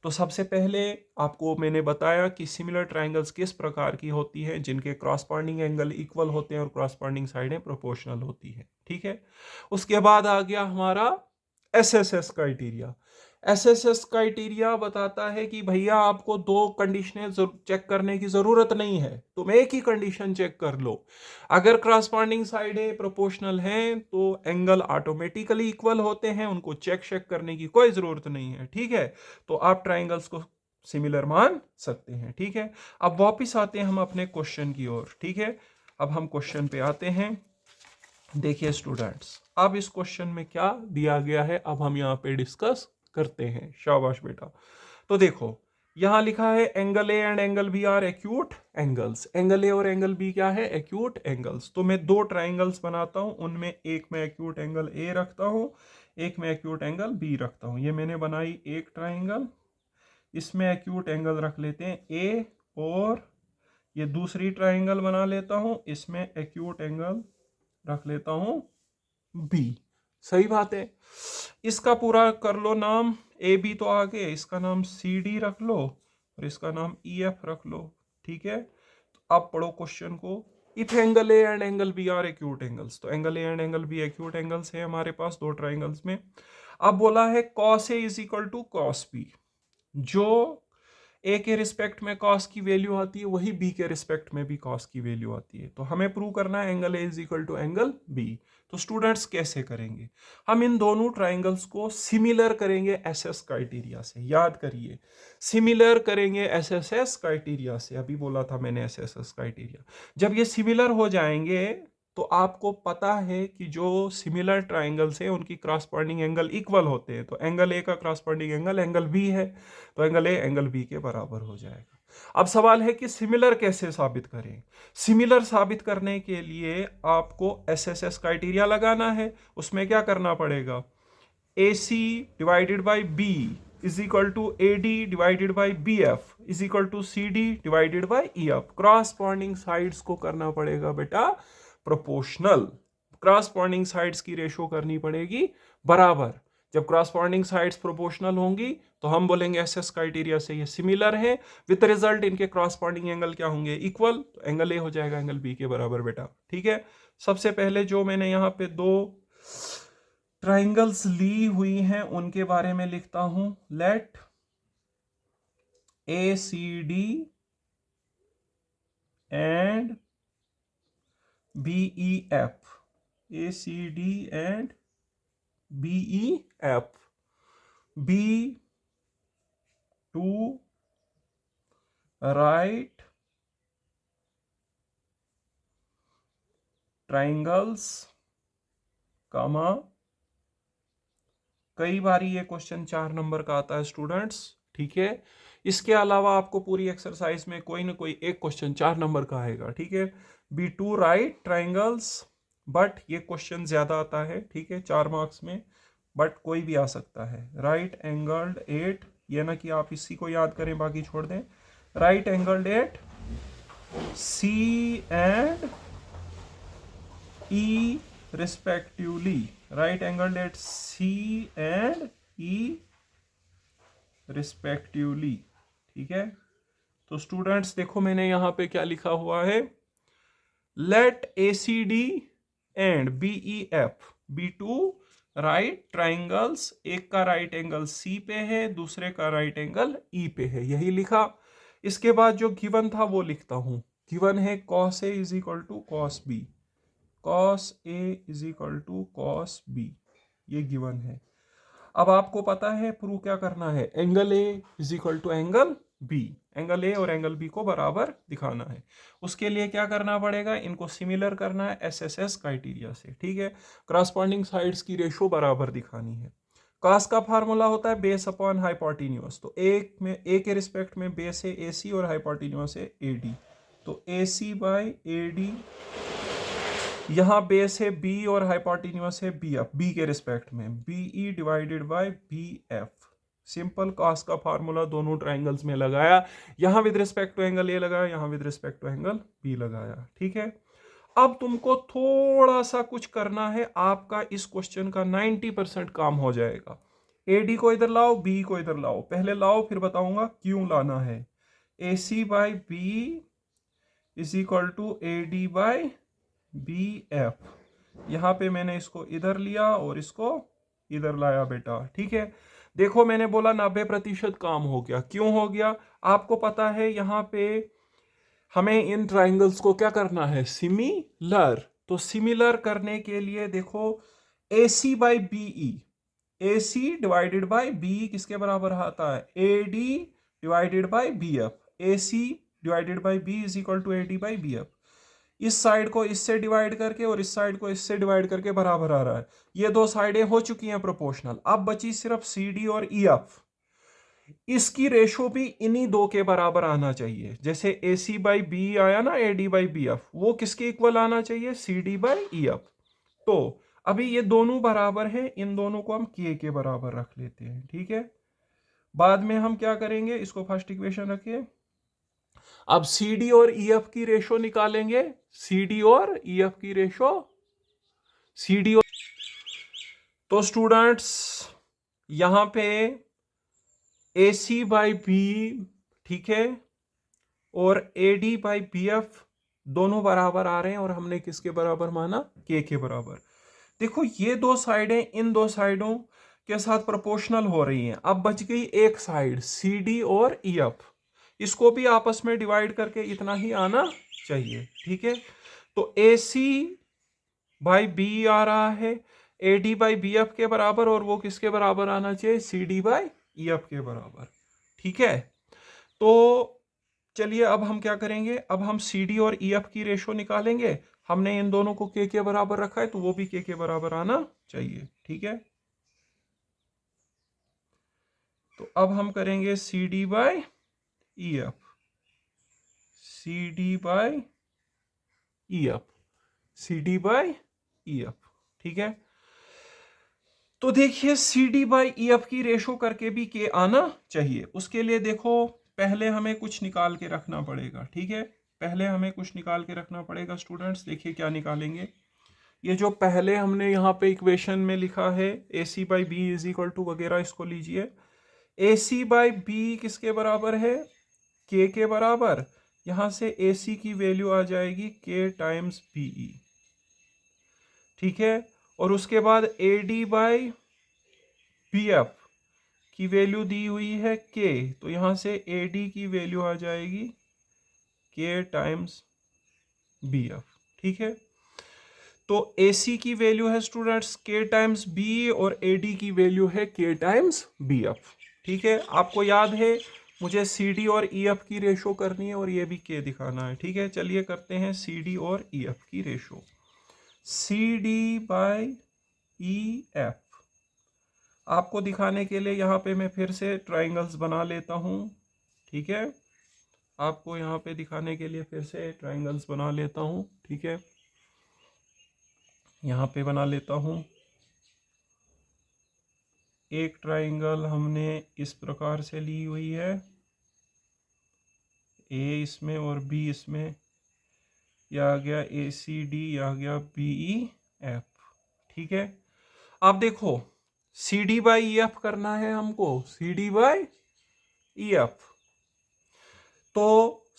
तो सबसे पहले आपको मैंने बताया कि सिमिलर ट्राइंगल्स किस प्रकार की होती हैं, जिनके क्रॉसपॉन्डिंग एंगल इक्वल होते हैं और क्रॉसपॉन्डिंग साइडें प्रोपोर्शनल होती हैं। ठीक है, उसके बाद आ गया हमारा SSS क्राइटेरिया। SSS क्राइटेरिया बताता है कि भैया आपको दो कंडीशनें चेक करने की जरूरत नहीं है, तुम एक ही कंडीशन चेक कर लो। अगर क्रॉसपॉन्डिंग साइडें प्रोपोर्शनल हैं तो एंगल ऑटोमेटिकली इक्वल होते हैं, उनको चेक करने की कोई जरूरत नहीं है। ठीक है, तो आप ट्राइंगल्स को सिमिलर मान सकते हैं। ठीक है, अब वापिस आते हैं हम अपने क्वेश्चन की ओर। ठीक है, अब हम क्वेश्चन पे आते हैं। देखिए स्टूडेंट्स, अब इस क्वेश्चन में क्या दिया गया है, अब हम यहाँ पे डिस्कस करते हैं। शाबाश बेटा। तो देखो, यहां लिखा है angle A and angle B are acute angles. Angle A और एंगल बी क्या है? Acute angles. तो मैं दो ट्राइंगल्स बनाता हूं, उनमें एक में एक्यूट एंगल ए रखता हूं, एक में एक्यूट एंगल बी रखता हूं। ये मैंने बनाई एक ट्राइंगल, इसमें एक्यूट एंगल रख लेते हैं ए, और ये दूसरी ट्राइंगल बना लेता हूं, इसमें एक्यूट एंगल रख लेता हूं बी। सही बात है, इसका पूरा कर लो नाम, ए बी तो आगे, इसका नाम सी डी रख लो और इसका नाम ई एफ रख लो। ठीक है, तो अब पढ़ो क्वेश्चन को। If angle A and angle B are acute angles, तो angle A and angle B acute angles है हमारे पास दो ट्राइंगल्स में। अब बोला है cos A is equal to cos B. जो ए के रिस्पेक्ट में कॉस की वैल्यू आती है, वही बी के रिस्पेक्ट में भी कॉस की वैल्यू आती है। तो हमें प्रूव करना है angle A is equal to angle B. तो स्टूडेंट्स कैसे करेंगे? हम इन दोनों ट्राइंगल्स को सिमिलर करेंगे एसएस क्राइटेरिया से। याद करिए, सिमिलर करेंगे एसएसएस क्राइटेरिया से। अभी बोला था मैंने एसएसएस क्राइटेरिया। जब ये सिमिलर हो जाएंगे तो आपको पता है कि जो सिमिलर ट्राइंगल्स हैं उनकी क्रॉसपॉन्डिंग एंगल इक्वल होते हैं। तो एंगल ए का क्रॉसपॉन्डिंग एंगल बी है, तो एंगल ए एंगल बी के बराबर हो जाएगा। अब सवाल है कि सिमिलर कैसे साबित करें? सिमिलर साबित करने के लिए आपको एसएसएस क्राइटेरिया लगाना है। उसमें क्या करना पड़ेगा? A C divided by B is equal to A D divided by B F is equal to C D divided by E F. Corresponding sides को करना पड़ेगा बेटा प्रोपोर्शनल। क्रॉसपॉन्डिंग साइड्स की रेशो करनी पड़ेगी बराबर। जब क्रॉसपॉन्डिंग साइड्स प्रोपोर्शनल होंगी तो हम बोलेंगे एसएस क्राइटेरिया से ये सिमिलर है, विद रिजल्ट इनके क्रॉसपॉन्डिंग एंगल क्या होंगे? इक्वल। तो एंगल ए हो जाएगा एंगल बी के बराबर बेटा। ठीक है, सबसे पहले जो मैंने यहाँ पे दो ट्राइंगल्स ली हुई हैं उनके बारे में लिखता हूं। Let A C D and B E F, A C D and B E F, be two right triangles comma, कई बारी ये क्वेश्चन 4 नंबर का आता है स्टूडेंट्स, ठीक है। इसके अलावा आपको पूरी एक्सरसाइज में कोई ना कोई एक क्वेश्चन 4 नंबर का आएगा, ठीक है। Be two right triangles, but ये क्वेश्चन ज्यादा आता है, ठीक है, 4 मार्क्स में, बट कोई भी आ सकता है। राइट एंगल्ड एट, ये ना कि आप इसी को याद करें बाकी छोड़ दें। Right angled at C and E respectively, right angled at C and E respectively, ठीक है। तो स्टूडेंट्स देखो मैंने यहां पे क्या लिखा हुआ है, let A C D and B E F be two right triangles, एक का राइट एंगल सी पे है, दूसरे का राइट एंगल ई पे है, यही लिखा। इसके बाद जो गिवन था वो लिखता हूं। गिवन है cos A is equal to cos B, cos A is equal to cos B, ये गिवन है। अब आपको पता है प्रूव क्या करना है, angle A is equal to angle B, angle A और एंगल बी को बराबर दिखाना है। उसके लिए क्या करना पड़ेगा, इनको सिमिलर करना है एसएसएस क्राइटेरिया से, ठीक है। क्रॉसपॉन्डिंग साइड्स की रेशो बराबर दिखानी है। कॉस का फार्मूला होता है बेस अपॉन हाइपोटेन्यूज, तो एक में ए के रिस्पेक्ट में बेस है एसी और हाइपोटेन्यूज है एडी, तो एसी बाई एडी, यहां बेस है बी और हाइपोटेन्यूज है बी एफ, बी के रिस्पेक्ट में BE divided by B F. Simple cos का फार्मूला दोनों ट्राइंगल्स में लगाया, यहां with respect to angle A लगाया, यहां with respect to angle B लगाया, ठीक है। अब तुमको थोड़ा सा कुछ करना है, आपका इस क्वेश्चन का 90% काम हो जाएगा। एडी को इधर लाओ, बी को इधर लाओ, पहले लाओ फिर बताऊंगा क्यों लाना है। A C by B is equal to A D by B F, यहां पे मैंने इसको इधर लिया और इसको इधर लाया बेटा, ठीक है। देखो मैंने बोला 90% काम हो गया, क्यों हो गया, आपको पता है यहां पे हमें इन ट्राइंगल्स को क्या करना है, सिमिलर। तो सिमिलर करने के लिए देखो A C by B E, A C divided by B किसके बराबर आता है, A D divided by B F, A C divided by B is equal to A D by B F. इस साइड को इससे डिवाइड करके और इस साइड को इससे डिवाइड करके बराबर आ रहा है, ये दो साइडें हो चुकी हैं प्रोपोर्शनल। अब बची सिर्फ सी डी और ई एफ, इसकी रेशो भी इन्हीं दो के बराबर आना चाहिए। जैसे ए सी बाई बी आया ना A D by B F, वो किसके इक्वल आना चाहिए, C D by E F. तो अभी ये दोनों बराबर है, इन दोनों को हम के बराबर रख लेते हैं, ठीक है। बाद में हम क्या करेंगे, इसको फर्स्ट इक्वेशन रखिए। अब सी डी और ई एफ की रेशो निकालेंगे, सी डी और ई एफ की रेशो, सी डी और, तो स्टूडेंट्स यहां पे ए सी बाई बी, ठीक है, और A D by B F दोनों बराबर आ रहे हैं और हमने किसके बराबर माना, के बराबर। देखो ये दो साइडें इन दो साइडों के साथ प्रोपोर्शनल हो रही हैं। अब बच गई एक साइड सी डी और ई एफ, इसको भी आपस में डिवाइड करके इतना ही आना चाहिए, ठीक है। तो ए सी बाई बी आ रहा है A D by B F के बराबर, और वो किसके बराबर आना चाहिए, C D by E F के बराबर, ठीक है। तो चलिए अब हम क्या करेंगे, अब हम सी डी और ई एफ की रेशो निकालेंगे। हमने इन दोनों को के बराबर रखा है तो वो भी के बराबर आना चाहिए, ठीक है। तो अब हम करेंगे C D by E F, C D by E F, C D by E F, ठीक है। तो देखिए C D by E F की रेशो करके भी के आना चाहिए। उसके लिए देखो पहले हमें कुछ निकाल के रखना पड़ेगा, ठीक है। पहले हमें कुछ निकाल के रखना पड़ेगा स्टूडेंट्स, देखिए क्या निकालेंगे। ये जो पहले हमने यहाँ पे इक्वेशन में लिखा है A C by B is equal to वगैरह, इसको लीजिए। ए सी बाई बी किसके बराबर है, के बराबर। यहां से ए सी की वैल्यू आ जाएगी के टाइम्स बीई, ठीक है। और उसके बाद AD बाई BF की वैल्यू दी हुई है K, तो यहाँ से AD की वैल्यू आ जाएगी K टाइम्स BF। ठीक है, तो AC की वैल्यू है स्टूडेंट्स K टाइम्स B और AD की वैल्यू है K टाइम्स BF। ठीक है, आपको याद है मुझे CD और EF की रेशो करनी है और ये भी K दिखाना है। ठीक है, चलिए करते हैं CD और EF की रेशो। CD बाई EF आपको दिखाने के लिए यहाँ पे मैं फिर से ट्राइंगल्स बना लेता हूँ। ठीक है, आपको यहाँ पे दिखाने के लिए फिर से ट्राइंगल्स बना लेता हूँ। ठीक है, यहाँ पे बना लेता हूँ। एक ट्राइंगल हमने इस प्रकार से ली हुई है, ए इसमें और बी इसमें, यह आ गया ACD, यह आ गया BEF। ठीक है, अब देखो CD बाई EF करना है हमको, CD बाई EF। तो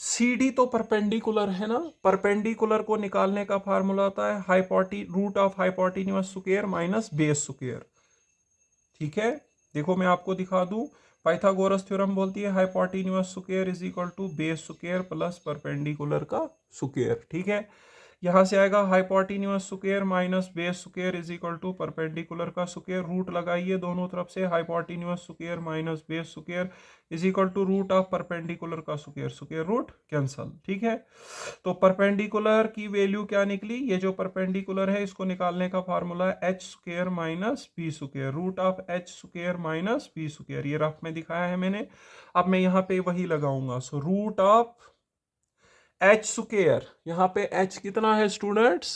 CD तो परपेंडिकुलर है ना, परपेंडिकुलर को निकालने का फार्मूला होता है root of hypotenuse square minus base square. ठीक है, देखो मैं आपको दिखा दूं, पाइथागोरस थ्योरम बोलती है hypotenuse square is equal to base square plus perpendicular का स्क्वायर। ठीक है, यहां से आएगा hypotenuse square minus base square is equal to perpendicular का स्क्वायर, रूट लगाइए दोनों तरफ से, hypotenuse square minus base square is equal to root of perpendicular का स्क्वायर, स्क्वायर रूट कैंसल। ठीक है, तो परपेंडिकुलर की वैल्यू क्या निकली, ये जो परपेंडिकुलर है इसको निकालने का फार्मूला है H square minus B square, root of H square minus B square, ये रफ में दिखाया है मैंने। अब मैं यहाँ पे वही लगाऊंगा, so root of H square, यहाँ पे एच कितना है स्टूडेंट्स,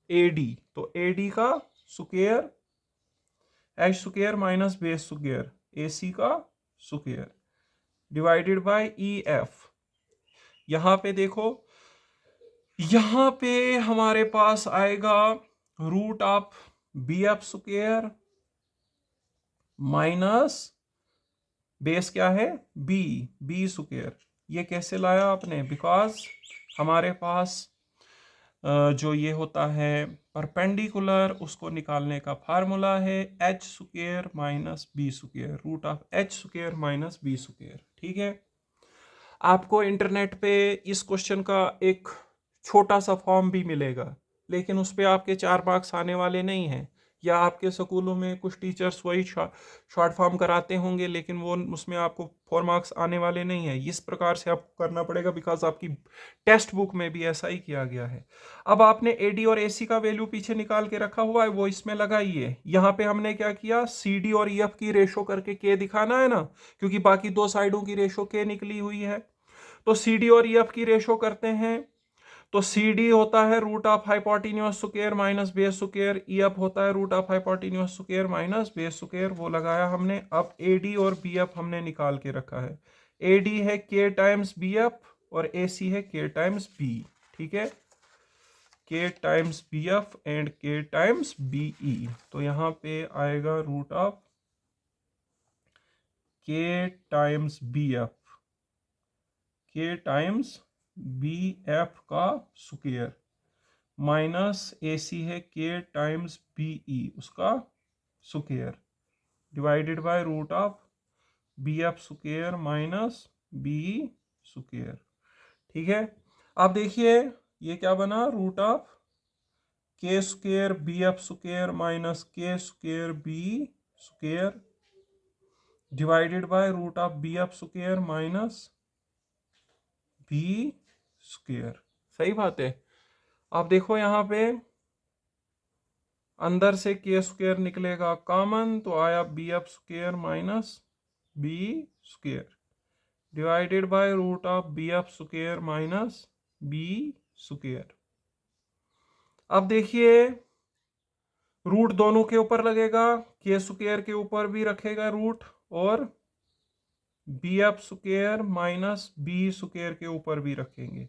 AD, तो AD का square, H square minus base square AC का स्क्वायर डिवाइडेड बाय EF। यहां पे देखो, यहां पे हमारे पास आएगा root of BF square minus base क्या है B स्क्वायर। ये कैसे लाया आपने, बिकॉज हमारे पास जो ये होता है परपेंडिकुलर, उसको निकालने का फार्मूला है H square minus B square, root of H square minus B square. ठीक है, आपको इंटरनेट पे इस क्वेश्चन का एक छोटा सा फॉर्म भी मिलेगा, लेकिन उस पर आपके 4 मार्क्स आने वाले नहीं हैं, या आपके स्कूलों में कुछ टीचर्स वही शॉर्ट फॉर्म कराते होंगे, लेकिन वो उसमें आपको 4 मार्क्स आने वाले नहीं है। इस प्रकार से आपको करना पड़ेगा, बिकॉज आपकी टेक्स्ट बुक में भी ऐसा ही किया गया है। अब आपने AD और AC का वैल्यू पीछे निकाल के रखा हुआ है, वो इसमें लगाइए। यहाँ पे हमने क्या किया, CD और EF की रेशो करके K दिखाना है ना, क्योंकि बाकी दो साइडों की रेशो K निकली हुई है। तो CD और EF की रेशो करते हैं, तो CD होता है root of hypotenuse square minus base square, EF होता है root of hypotenuse square minus base square, वो लगाया हमने। अब AD और BF हमने निकाल के रखा है, AD है K टाइम्स BF और AC है K टाइम्स B। ठीक है, K times BF and K times BE, तो यहां पे आएगा root of K times BF, K times BF का स्क्वायर माइनस AC है K टाइम्स BE उसका square divided by root of BF square minus BE square. ठीक है, अब देखिए ये क्या बना, root of K square BF square minus K square BE square divided by root of BF square minus B square. सही बात है। अब देखो यहाँ पे अंदर से K स्क्वायर निकलेगा कॉमन, तो आया BF square minus B square divided by root of BF square minus B square. अब देखिए रूट दोनों के ऊपर लगेगा, K स्क्वायर के ऊपर भी रखेगा रूट, और BF square minus B square के ऊपर भी रखेंगे।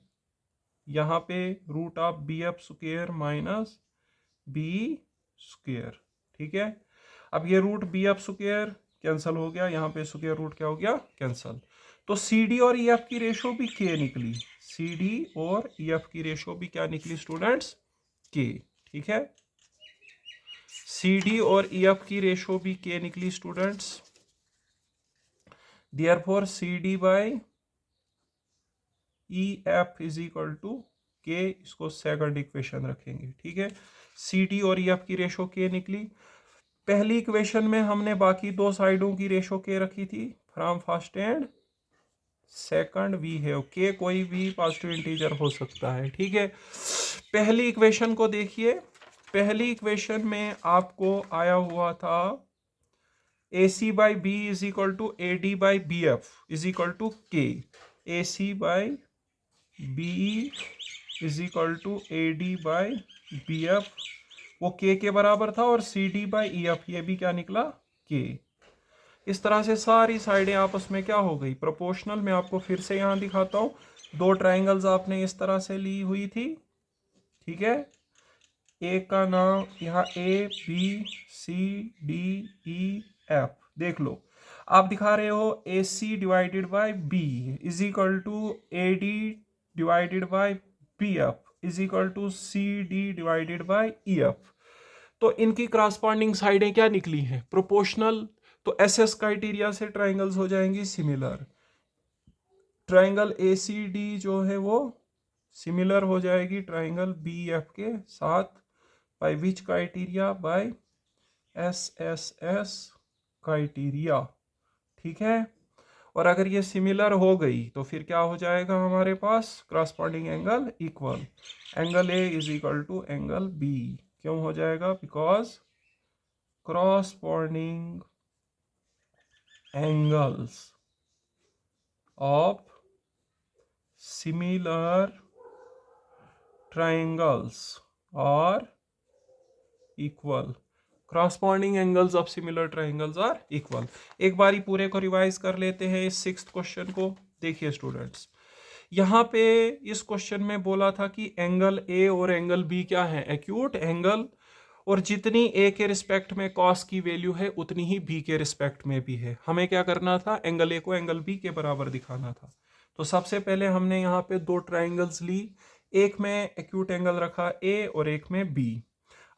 यहाँ पे root of BF square minus B square. ठीक है, अब ये रूट BF स्क्वायर कैंसिल हो गया, यहाँ पे स्क्वायर रूट क्या हो गया, कैंसिल। तो CD और EF की रेशो भी K निकली, CD और EF की रेशो भी क्या निकली स्टूडेंट्स, K। ठीक है, सी डी और ई एफ की रेशो भी के निकली students. Therefore C D by E F is equal to K, इसको सेकंड इक्वेशन रखेंगे, ठीक है। सी डी और ई एफ की रेशो के निकली। पहली इक्वेशन में हमने बाकी दो साइडों की रेशो के रखी थी, from first and second we have K, कोई भी पॉजिटिव इंटीजर हो सकता है, ठीक है। पहली इक्वेशन को देखिए, पहली इक्वेशन में आपको आया हुआ था A C by B is equal to A D by B F is equal to K, A C by B is equal to A D by B F, वो के बराबर था, और C D by E F ये भी क्या निकला, के। इस तरह से सारी साइडें आपस में क्या हो गई, प्रोपोर्शनल। मैं आपको फिर से यहाँ दिखाता हूँ, दो ट्राइंगल्स आपने इस तरह से ली हुई थी, ठीक है। एक का नाम यहाँ A B C D E F, देख लो आप दिखा रहे हो A C divided by B is equal to A D divided by B F is equal to C D divided by E F. तो इनकी क्रॉसपॉन्डिंग साइडें क्या निकली हैं, प्रोपोर्शनल। तो एसएस क्राइटेरिया से ट्राइंगल्स हो जाएंगी similar. Triangle A C D जो है वो सिमिलर हो जाएगी ट्राइंगल बी एफ के साथ, by which criteria, by S S S criteria, ठीक है। और अगर ये सिमिलर हो गई तो फिर क्या हो जाएगा हमारे पास, corresponding angle equal, angle A is equal to angle B. क्यों हो जाएगा, because corresponding angles of similar triangles are equal, corresponding angles of similar triangles are equal। एक बारी पूरे को रिवाइज कर लेते हैं इस 6th क्वेश्चन को। देखिए स्टूडेंट्स, यहाँ पे इस क्वेश्चन में बोला था कि एंगल ए और एंगल बी क्या है, एक्यूट एंगल, और जितनी ए के रिस्पेक्ट में कॉस की वैल्यू है उतनी ही बी के रिस्पेक्ट में भी है। हमें क्या करना था, एंगल ए को एंगल बी के बराबर दिखाना था। तो सबसे पहले हमने यहाँ पे दो ट्राइंगल्स ली, एक में एक्यूट एंगल रखा ए और एक में बी।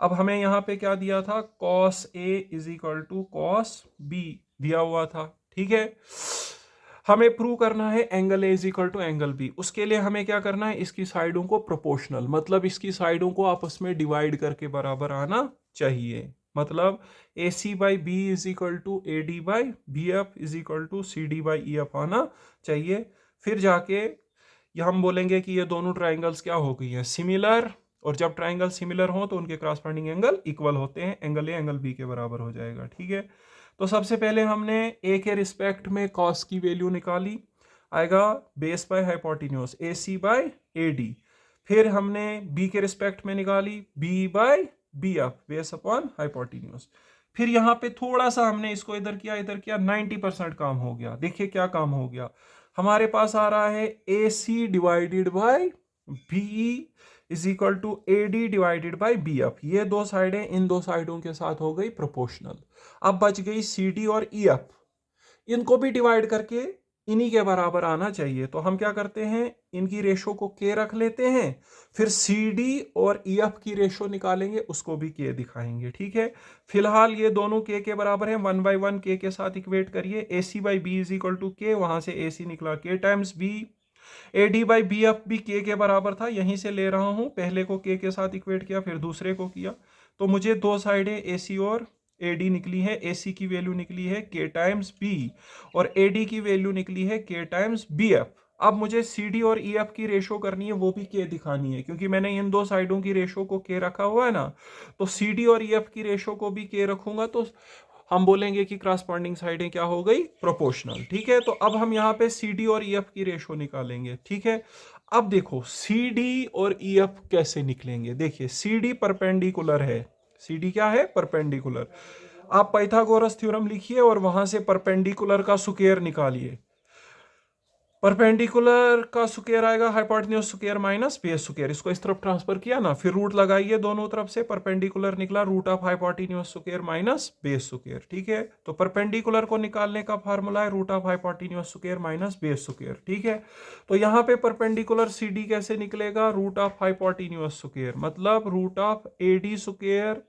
अब हमें यहाँ पे क्या दिया था, cos A is equal to cos B दिया हुआ था, ठीक है। हमें प्रूव करना है angle A is equal to angle B. उसके लिए हमें क्या करना है, इसकी साइडों को प्रोपोर्शनल, मतलब इसकी साइडों को आपस में डिवाइड करके बराबर आना चाहिए। मतलब A C by B is equal to A D by B F is equal to C D by E F आना चाहिए। फिर जाके ये हम बोलेंगे कि ये दोनों ट्राइंगल्स क्या हो गई हैं, सिमिलर। और जब ट्राइंगल सिमिलर हो तो उनके क्रॉसपॉन्डिंग एंगल इक्वल होते हैं, एंगल ए एंगल बी के बराबर हो जाएगा, ठीक है। तो सबसे पहले हमने ए के रिस्पेक्ट में कॉस की वैल्यू निकाली, आएगा base by hypotenuse A C by A D. फिर हमने बी के रिस्पेक्ट में निकाली B by B F base upon hypotenuse. फिर यहाँ पे थोड़ा सा हमने इसको इधर किया 90% काम हो गया। देखिए क्या काम हो गया, हमारे पास आ रहा है A C divided by B is equal to A D divided by B F. ये दो साइडें इन दो साइडों के साथ हो गई प्रोपोर्शनल। अब बच गई सी डी और ई एफ, इनको भी डिवाइड करके इन्हीं के बराबर आना चाहिए। तो हम क्या करते हैं, इनकी रेशो को के रख लेते हैं, फिर सी डी और ई एफ की रेशो निकालेंगे, उसको भी के दिखाएंगे, ठीक है। फिलहाल ये दोनों के बराबर हैं, 1 बाई 1 के साथ इक्वेट करिए। A C by B is equal to K, वहां से ए सी निकला K times B, A D by B F भी के बराबर था, यहीं से ले रहा हूं, पहले को के साथ इक्वेट किया फिर दूसरे को किया। तो मुझे दो साइडें ए सी और ए डी निकली है। ए सी की वैल्यू निकली है के टाइम्स बी और ए डी की वैल्यू निकली है के टाइम्स बी एफ। अब मुझे सी डी और ई एफ की रेशो करनी है, वो भी के दिखानी है, क्योंकि मैंने इन दो साइडों की रेशो को के रखा हुआ है ना। तो सी डी और ई एफ की रेशो को भी के रखूंगा तो हम बोलेंगे कि क्रॉसपॉन्डिंग साइडें क्या हो गई, प्रोपोर्शनल, ठीक है। तो अब हम यहाँ पे सी डी और ई एफ की रेशो निकालेंगे, ठीक है। अब देखो सी डी और ई एफ कैसे निकलेंगे, देखिए सी डी परपेंडिकुलर है, सी डी क्या है, परपेंडिकुलर। आप पाइथागोरस थ्योरम लिखिए और वहां से परपेंडिकुलर का स्क्वायर निकालिए। परपेंडिकुलर का स्क्वायर आएगा hypotenuse square minus base square, इसको इस तरफ ट्रांसफर किया ना, फिर रूट लगाइए दोनों तरफ से, परपेंडिकुलर निकला root of hypotenuse square minus base square, ठीक है। तो परपेंडिकुलर को निकालने का फार्मूला है root of hypotenuse square minus base square, ठीक है। तो यहाँ पे परपेंडिकुलर सी डी कैसे निकलेगा, रूट ऑफ हाइपोटेन्यूज स्क्वायर, मतलब root of A D square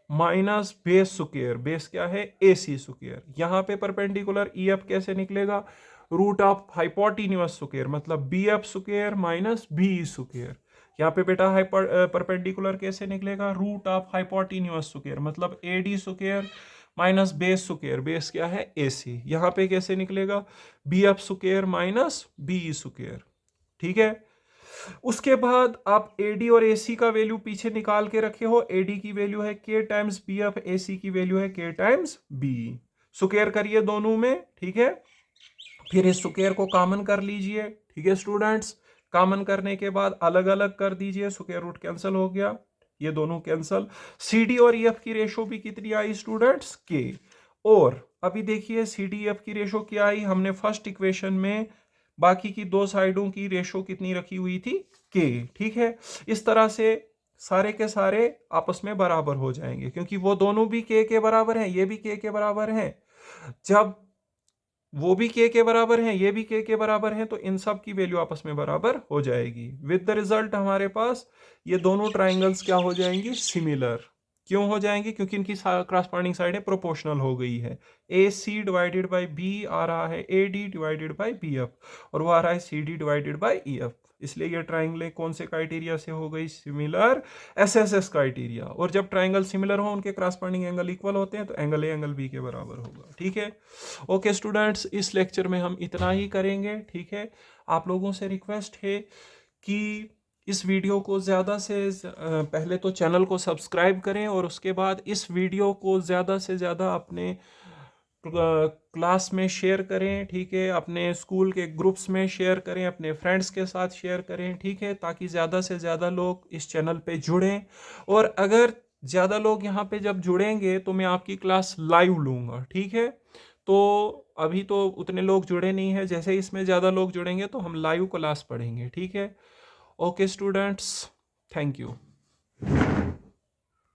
minus base square, base क्या है AC स्क्वायर। यहाँ पे परपेंडिकुलर EF कैसे निकलेगा, रूट ऑफ हाइपोटेन्यूज स्क्वायर, मतलब BF square minus BE square. यहाँ पे बेटा परपेंडिकुलर कैसे निकलेगा, रूट ऑफ हाइपोटेन्यूज स्क्वायर, मतलब AD square minus base square, base क्या है AC। यहाँ पे कैसे निकलेगा, BF square minus BE square. ठीक है, उसके बाद आप AD और AC का वैल्यू पीछे निकाल के रखे हो। AD की वैल्यू है K टाइम्स BF, AC की वैल्यू है K टाइम्स BE। स्क्वायर करिए दोनों में, ठीक है, फिर इस स्क्वायर को कॉमन कर लीजिए। ठीक है स्टूडेंट्स, कॉमन करने के बाद अलग अलग कर दीजिए, स्क्वायर रूट कैंसिल हो गया, ये दोनों कैंसिल। CD और EF की रेशो भी कितनी आई स्टूडेंट्स, K। और अभी देखिए CD EF की रेशो क्या आई, हमने फर्स्ट इक्वेशन में बाकी की दो साइडों की रेशो कितनी रखी हुई थी, K। ठीक है, इस तरह से सारे के सारे आपस में बराबर हो जाएंगे, क्योंकि वो दोनों भी K के बराबर हैं, ये भी K के बराबर हैं। जब वो भी K के बराबर हैं, ये भी K के बराबर हैं, तो इन सब की वैल्यू आपस में बराबर हो जाएगी। विद द रिजल्ट हमारे पास ये दोनों ट्राइंगल्स क्या हो जाएंगी, सिमिलर। क्यों हो जाएंगी, क्योंकि इनकी क्रॉसपॉन्डिंग साइडें प्रोपोर्शनल हो गई है। AC डिवाइडेड बाई B आ रहा है AD डिवाइडेड बाई BF, और वो आ रहा है CD डिवाइडेड बाई EF। इसलिए ये ट्राइंगल कौन से क्राइटेरिया से हो गई, सिमिलर, SSS क्राइटेरिया। और जब ट्राइंगल सिमिलर हो, उनके क्रॉसपॉन्डिंग एंगल इक्वल होते हैं, तो एंगल A एंगल B के बराबर होगा। ठीक है, ओके स्टूडेंट्स, इस लेक्चर में हम इतना ही करेंगे। ठीक है, आप लोगों से रिक्वेस्ट है कि इस वीडियो को ज़्यादा से पहले तो चैनल को सब्सक्राइब करें, और उसके बाद इस वीडियो को ज़्यादा से ज़्यादा अपने क्लास में शेयर करें। ठीक है, अपने स्कूल के ग्रुप्स में शेयर करें, अपने फ्रेंड्स के साथ शेयर करें। ठीक है, ताकि ज़्यादा से ज़्यादा लोग इस चैनल पे जुड़ें। और अगर ज़्यादा लोग यहाँ पे जब जुड़ेंगे तो मैं आपकी क्लास लाइव लूँगा। ठीक है, तो अभी तो उतने लोग जुड़े नहीं हैं, जैसे इसमें ज़्यादा लोग जुड़ेंगे तो हम लाइव क्लास पढ़ेंगे। ठीक है, ओके स्टूडेंट्स, थैंक यू।